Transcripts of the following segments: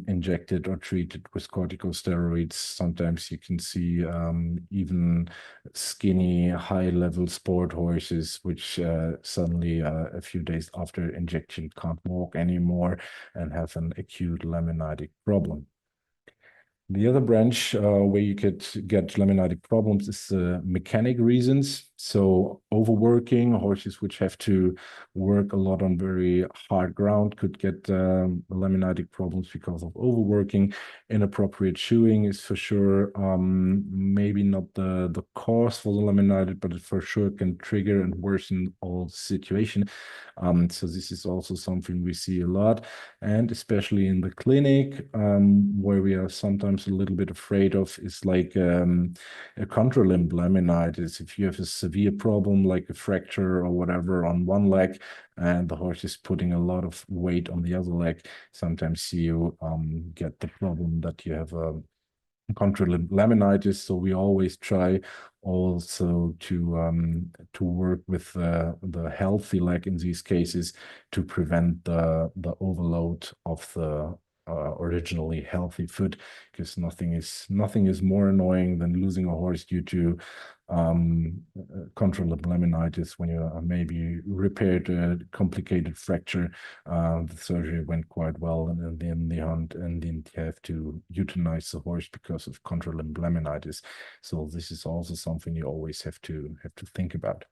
injected or treated with corticosteroids. Sometimes you can see even skinny, high-level sport horses, which suddenly a few days after injection can't walk anymore and have an acute laminitic problem. The other branch where you could get laminitic problems is mechanic reasons. So overworking, horses which have to work a lot on very hard ground could get laminitic problems because of overworking. Inappropriate shoeing is for sure maybe not the cause for the laminitis, but it for sure can trigger and worsen all the situation. So this is also something we see a lot, and especially in the clinic, where we are sometimes a little bit afraid of is like a contralimb laminitis. If you have a severe problem like a fracture or whatever on one leg, and the horse is putting a lot of weight on the other leg, sometimes you get the problem that you have a contralimb laminitis. So we always try also to work with the healthy leg in these cases to prevent the overload of the originally healthy foot, because nothing is more annoying than losing a horse due to contralimb laminitis when you maybe repaired a complicated fracture. The surgery went quite well, and then the hunt, and then you have to euthanize the horse because of contralimb laminitis. So this is also something you always have to think about.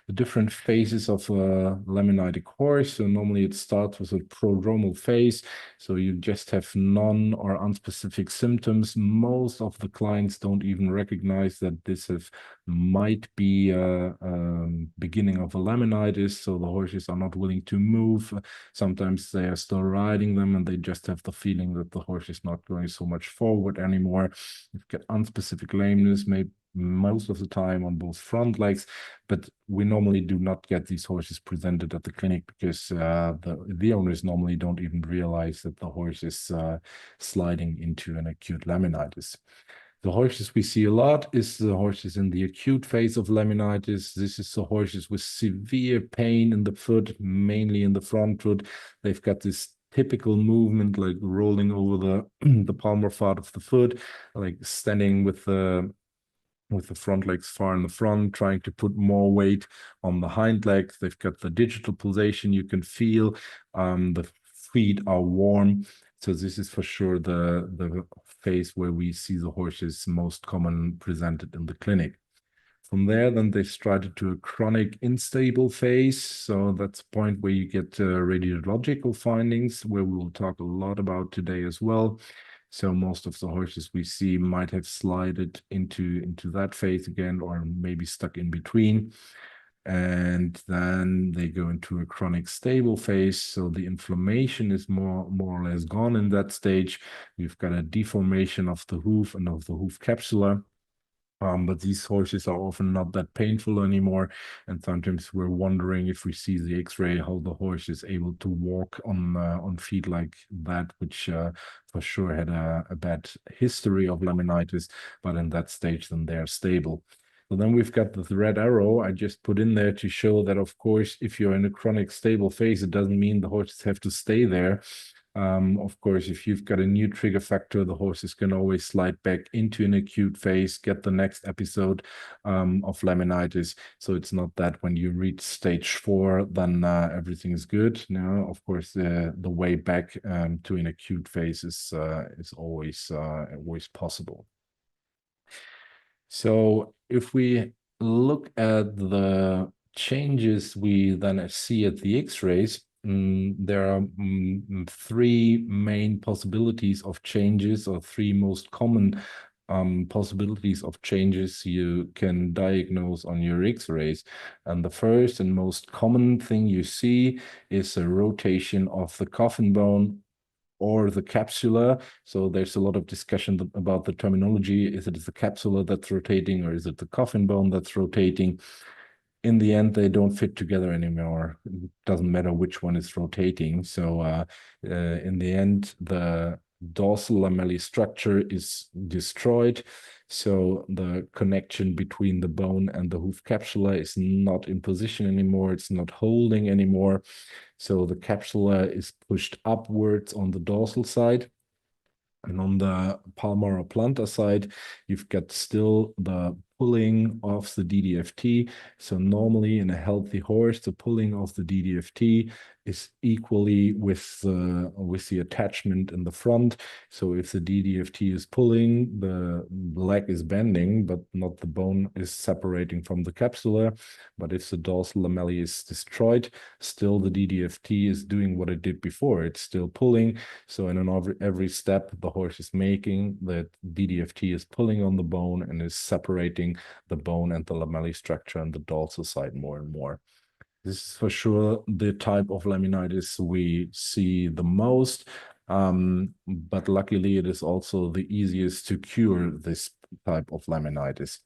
The different phases of a laminitic horse. So normally it starts with a prodromal phase. So you just have none or unspecific symptoms. Most of the clients don't even recognize that this might be a beginning of a laminitis. So the horses are not willing to move. Sometimes they are still riding them and they just have the feeling that the horse is not going so much forward anymore. You get unspecific lameness, maybe most of the time on both front legs, but we normally do not get these horses presented at the clinic because the owners normally don't even realize that the horse is sliding into an acute laminitis. The horses we see a lot is the horses in the acute phase of laminitis. This is the horses with severe pain in the foot, mainly in the front foot. They've got this typical movement like rolling over the palmar part of the foot, like standing with the front legs far in the front, trying to put more weight on the hind legs. They've got the digital pulsation you can feel. The feet are warm. So this is for sure the phase where we see the horses most common presented in the clinic. From there, then they started to a chronic unstable phase. So that's a point where you get radiological findings, where we will talk a lot about today as well. So most of the horses we see might have slided into that phase again, or maybe stuck in between. And then they go into a chronic stable phase. So the inflammation is more or less gone in that stage. We've got a deformation of the hoof and of the hoof capsula. But these horses are often not that painful anymore. And sometimes we're wondering, if we see the X-ray, how the horse is able to walk on feet like that, which for sure had a bad history of laminitis, but in that stage, then they're stable. So then we've got the red arrow I just put in there to show that, of course, if you're in a chronic stable phase, it doesn't mean the horses have to stay there. Of course, if you've got a new trigger factor, the horses can always slide back into an acute phase, get the next episode of laminitis. So it's not that when you reach stage 4, then everything is good. No, of course, the way back to an acute phase is always possible. So if we look at the changes we then see at the X-rays, there are 3 main possibilities of changes, or 3 most common possibilities of changes you can diagnose on your X-rays. And the first and most common thing you see is a rotation of the coffin bone or the capsula. So there's a lot of discussion about the terminology. Is it the capsula that's rotating, or is it the coffin bone that's rotating? In the end, they don't fit together anymore. It doesn't matter which one is rotating. So in the end, the dorsal lamellae structure is destroyed. So the connection between the bone and the hoof capsula is not in position anymore. It's not holding anymore. So the capsula is pushed upwards on the dorsal side. And on the palmar or plantar side, you've got still the pulling of the DDFT. So normally in a healthy horse, the pulling of the DDFT is equally with the attachment in the front. So if the DDFT is pulling, the leg is bending, but not the bone is separating from the capsula. But if the dorsal lamellae is destroyed, still the DDFT is doing what it did before. It's still pulling. So in every step the horse is making, the DDFT is pulling on the bone and is separating the bone and the lamellae structure on the dorsal side more and more. This is for sure the type of laminitis we see the most, but luckily it is also the easiest to cure this type of laminitis.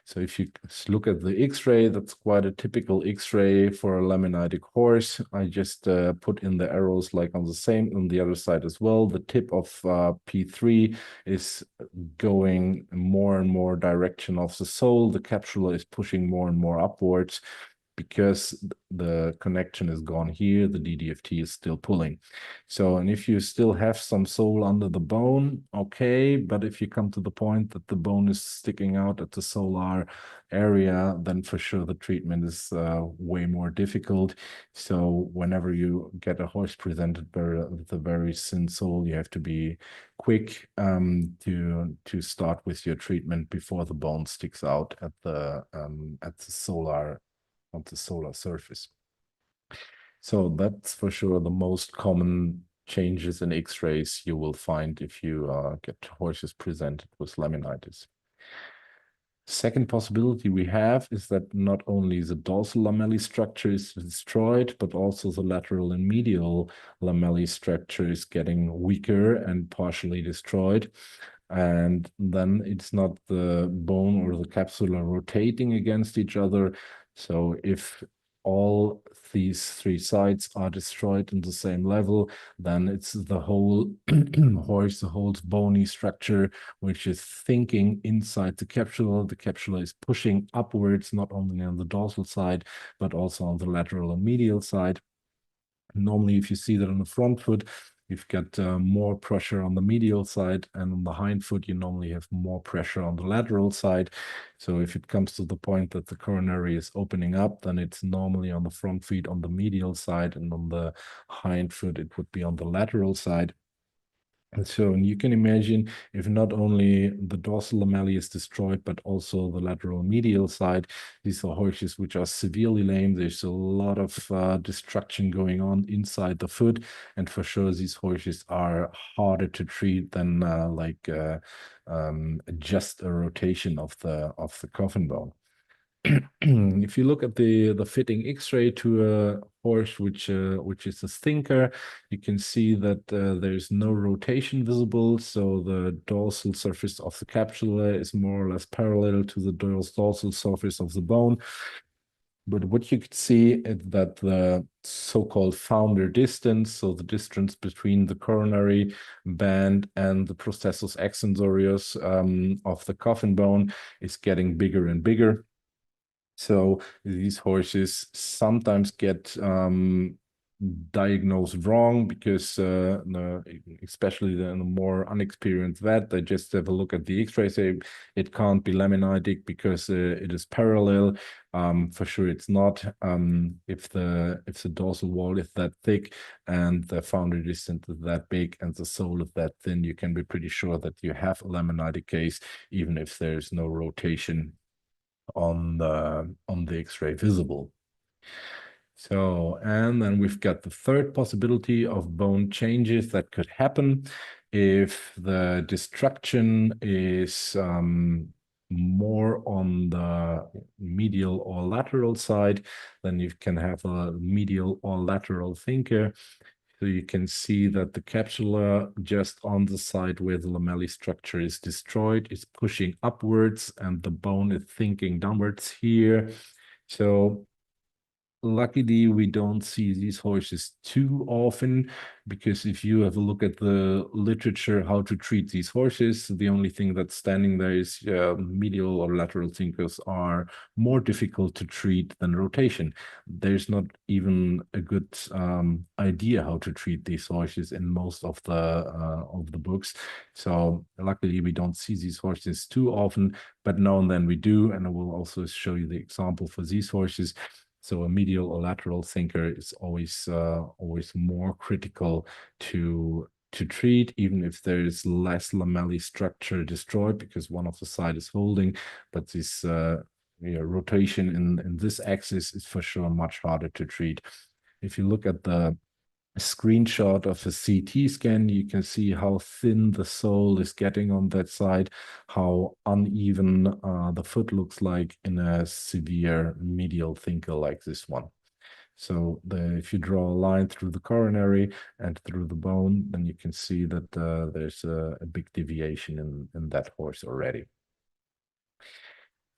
So if you look at the X-ray, that's quite a typical X-ray for a laminitic horse. I just put in the arrows like on the other side as well. The tip of P3 is going more and more direction of the sole. The capsula is pushing more and more upwards. Because the connection is gone here, the DDFT is still pulling. So, and if you still have some sole under the bone, okay, but if you come to the point that the bone is sticking out at the solar area, then for sure the treatment is way more difficult. So whenever you get a horse presented with a very thin sole, you have to be quick to start with your treatment before the bone sticks out at the solar on the solar surface. So that's for sure the most common changes in X-rays you will find if you get horses presented with laminitis. Second possibility we have is that not only the dorsal lamellae structure is destroyed, but also the lateral and medial lamellae structure is getting weaker and partially destroyed. And then it's not the bone or the capsula rotating against each other. So if all these three sides are destroyed in the same level, then it's the whole horse, the whole bony structure, which is thinking inside the capsula. The capsula is pushing upwards, not only on the dorsal side, but also on the lateral and medial side. Normally, if you see that on the front foot, you've got more pressure on the medial side, and on the hind foot, you normally have more pressure on the lateral side. So if it comes to the point that the coronary is opening up, then it's normally on the front feet on the medial side, and on the hind foot, it would be on the lateral side. And so you can imagine if not only the dorsal lamellae is destroyed, but also the lateral medial side, these are horses which are severely lame. There's a lot of destruction going on inside the foot. And for sure, these horses are harder to treat than just a rotation of the coffin bone. If you look at the fitting X-ray to a horse which is a thinker, you can see that there's no rotation visible. So the dorsal surface of the capsula is more or less parallel to the dorsal surface of the bone. But what you could see is that the so-called founder distance, so the distance between the coronary band and the processus extensorius of the coffin bone, is getting bigger and bigger. So these horses sometimes get diagnosed wrong because especially the more unexperienced vet, they just have a look at the X-ray, say it can't be laminitic because it is parallel. For sure it's not. If the dorsal wall is that thick and the founder distance is that big and the sole is that thin, you can be pretty sure that you have a laminitic case, even if there's no rotation on the X-ray visible. So, and then we've got the third possibility of bone changes that could happen if the destruction is more on the medial or lateral side. Then you can have a medial or lateral thinker. So you can see that the capsula just on the side where the lamellae structure is destroyed is pushing upwards and the bone is thinking downwards here. So luckily, we don't see these horses too often, because if you have a look at the literature how to treat these horses, the only thing that's standing there is medial or lateral thinkers are more difficult to treat than rotation. There's not even a good idea how to treat these horses in most of the books. So luckily, we don't see these horses too often, but now and then we do, and I will also show you the example for these horses. So a medial or lateral thinker is always more critical to treat, even if there is less lamellae structure destroyed because one of the side is holding, but this rotation in this axis is for sure much harder to treat. If you look at the screenshot of a CT scan, you can see how thin the sole is getting on that side, how uneven the foot looks like in a severe medial thinker like this one. So if you draw a line through the coronary and through the bone, then you can see that there's a big deviation in that horse already.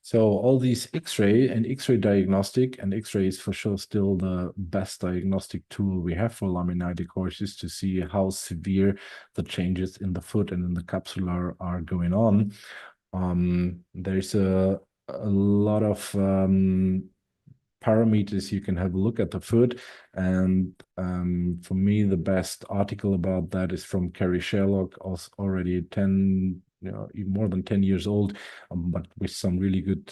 So all these X-ray and X-ray diagnostic, and X-ray is for sure still the best diagnostic tool we have for laminitic horses to see how severe the changes in the foot and in the capsular are going on. There's a lot of parameters you can have a look at the foot, and for me the best article about that is from Kerry Sherlock, already 10 more than 10 years old, but with some really good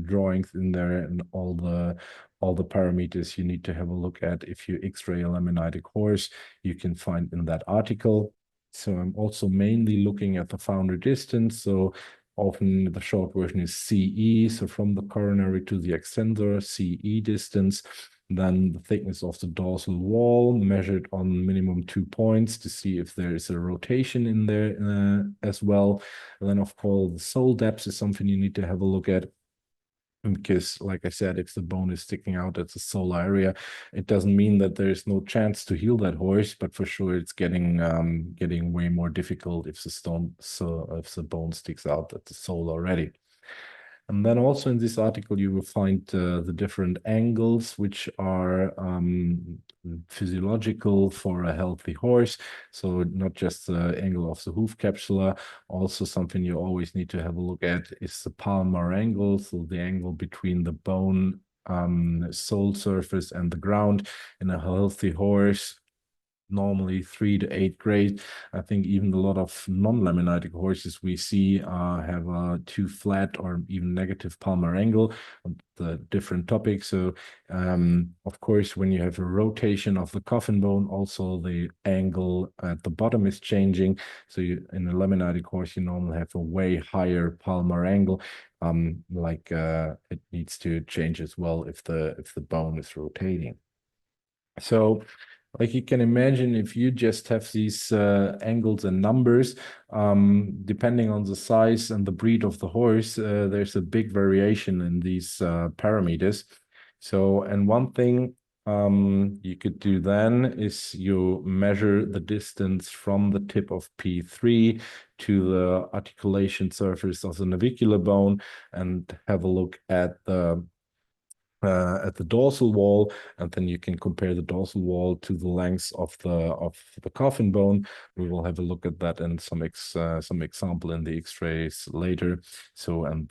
drawings in there, and all the parameters you need to have a look at if you X-ray a laminitic horse, you can find in that article. So I'm also mainly looking at the founder distance. So often the short version is CE, so from the coronary to the extensor, CE distance. Then the thickness of the dorsal wall measured on minimum 2 points to see if there is a rotation in there as well. And then, of course, the sole depth is something you need to have a look at, because, like I said, if the bone is sticking out at the solar area, it doesn't mean that there is no chance to heal that horse, but for sure it's getting way more difficult if if the bone sticks out at the sole already. And then also in this article, you will find the different angles which are physiological for a healthy horse. So not just the angle of the hoof capsula, also something you always need to have a look at is the palmar angle, so the angle between the bone sole surface and the ground. In a healthy horse, normally 3 to 8 grades. I think even a lot of non-laminitic horses we see have a too flat or even negative palmar angle, the different topics. So of course, when you have a rotation of the coffin bone, also the angle at the bottom is changing. So in a laminitic horse, you normally have a way higher palmar angle. It needs to change as well if the bone is rotating. So like you can imagine, if you just have these angles and numbers, depending on the size and the breed of the horse, there's a big variation in these parameters. So, and one thing you could do then is you measure the distance from the tip of P3 to the articulation surface of the navicular bone, and have a look at the dorsal wall, and then you can compare the dorsal wall to the length of the coffin bone. We will have a look at that and some example in the X-rays later. So, and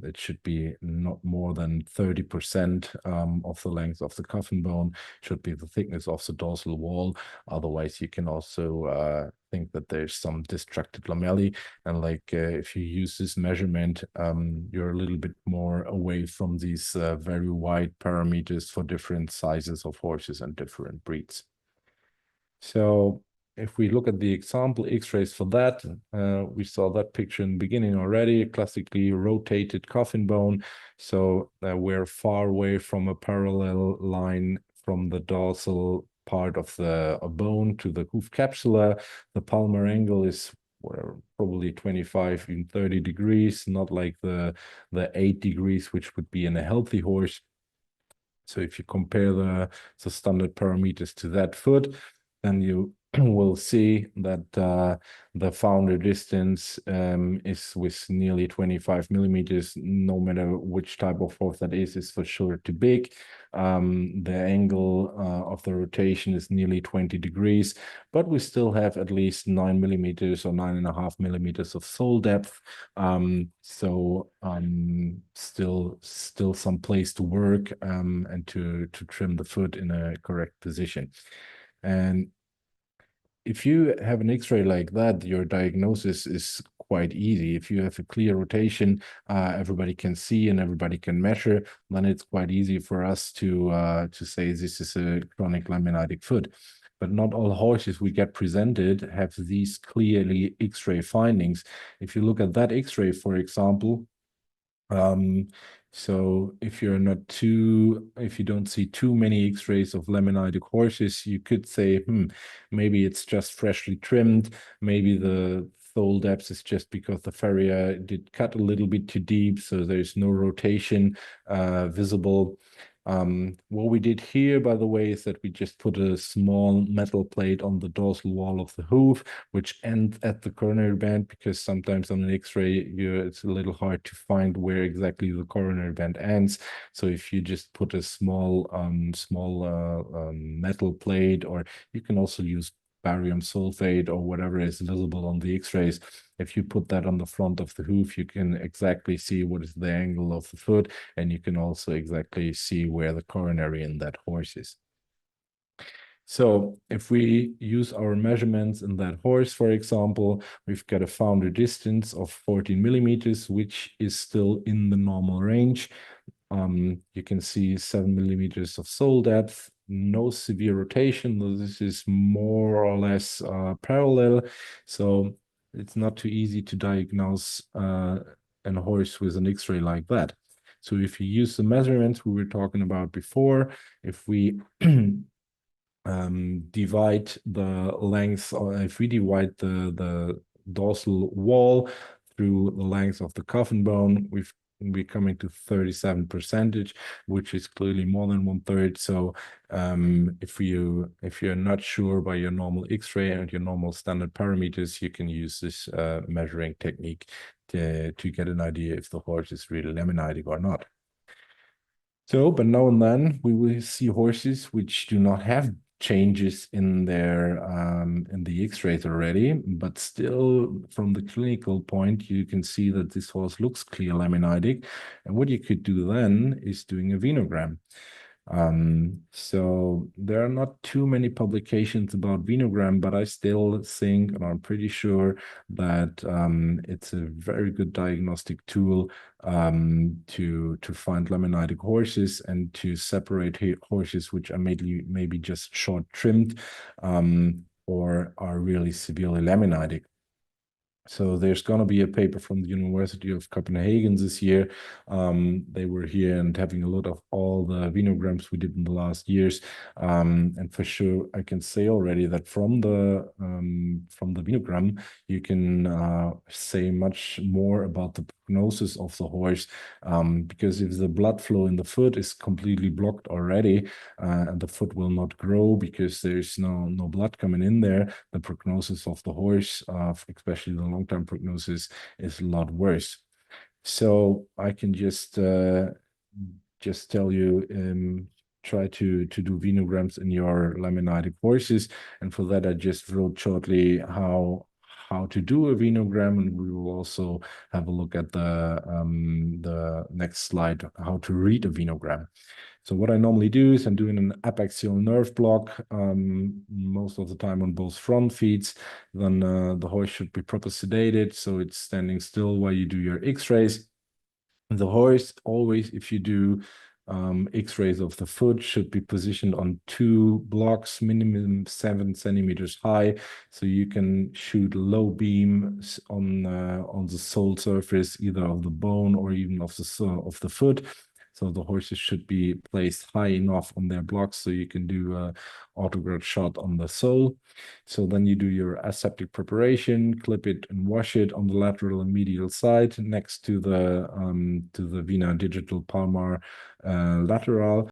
it should be not more than 30% of the length of the coffin bone should be the thickness of the dorsal wall. Otherwise, you can also think that there's some distracted lamellae, and if you use this measurement, you're a little bit more away from these very wide parameters for different sizes of horses and different breeds. So if we look at the example X-rays for that, we saw that picture in the beginning already, a classically rotated coffin bone. So we're far away from a parallel line from the dorsal part of the bone to the hoof capsula. The palmar angle is probably 25, even 30 degrees, not like the 8 degrees, which would be in a healthy horse. So if you compare the standard parameters to that foot, then you we'll see that the founder distance is with nearly 25 millimeters. No matter which type of horse that is for sure too big. The angle of the rotation is nearly 20 degrees, but we still have at least 9 millimeters or 9.5 millimeters of sole depth. So still some place to work and to trim the foot in a correct position. And if you have an X-ray like that, your diagnosis is quite easy. If you have a clear rotation, everybody can see and everybody can measure, then it's quite easy for us to say this is a chronic laminitic foot. But not all horses we get presented have these clearly X-ray findings. If you look at that X-ray, for example, so if you don't see too many X-rays of laminitic horses, you could say, maybe it's just freshly trimmed. Maybe the sole depth is just because the farrier did cut a little bit too deep, so there's no rotation visible. What we did here, by the way, is that we just put a small metal plate on the dorsal wall of the hoof, which ends at the coronary band, because sometimes on an X-ray, it's a little hard to find where exactly the coronary band ends. So if you just put a small metal plate, or you can also use barium sulfate or whatever is visible on the X-rays. If you put that on the front of the hoof, you can exactly see what is the angle of the foot, and you can also exactly see where the coronary in that horse is. So if we use our measurements in that horse, for example, we've got a founder distance of 14 millimeters, which is still in the normal range. You can see 7 millimeters of sole depth, no severe rotation. This is more or less parallel. So it's not too easy to diagnose a horse with an X-ray like that. So if you use the measurements we were talking about before, if we divide the length, or if we divide the dorsal wall through the length of the coffin bone, we're coming to 37%, which is clearly more than 1/3. So if you're not sure by your normal X-ray and your normal standard parameters, you can use this measuring technique to get an idea if the horse is really laminitic or not. So, but now and then we will see horses which do not have changes in their in the X-rays already, but still from the clinical point, you can see that this horse looks clear laminitic. And what you could do then is doing a venogram. So there are not too many publications about venogram, but I still think, and I'm pretty sure that it's a very good diagnostic tool to find laminitic horses and to separate horses which are maybe just short trimmed or are really severely laminitic. So there's going to be a paper from the University of Copenhagen this year. They were here and having a look of all the venograms we did in the last years. And for sure, I can say already that from the venogram, you can say much more about the prognosis of the horse, because if the blood flow in the foot is completely blocked already, and the foot will not grow because there's no blood coming in there, the prognosis of the horse, especially the long-term prognosis, is a lot worse. So I can just tell you, try to do venograms in your laminitic horses, and for that I just wrote shortly how to do a venogram, and we will also have a look at the next slide, how to read a venogram. So what I normally do is I'm doing an apexial nerve block most of the time on both front feet. Then the horse should be proper sedated, so it's standing still while you do your X-rays. The horse always, if you do X-rays of the foot, should be positioned on 2 blocks, minimum 7 centimeters high, so you can shoot low beam on the sole surface, either of the bone or even of the foot. So the horses should be placed high enough on their blocks so you can do an autograph shot on the sole. So then you do your aseptic preparation, clip it and wash it on the lateral and medial side next to the Vena Digital Palmar lateral.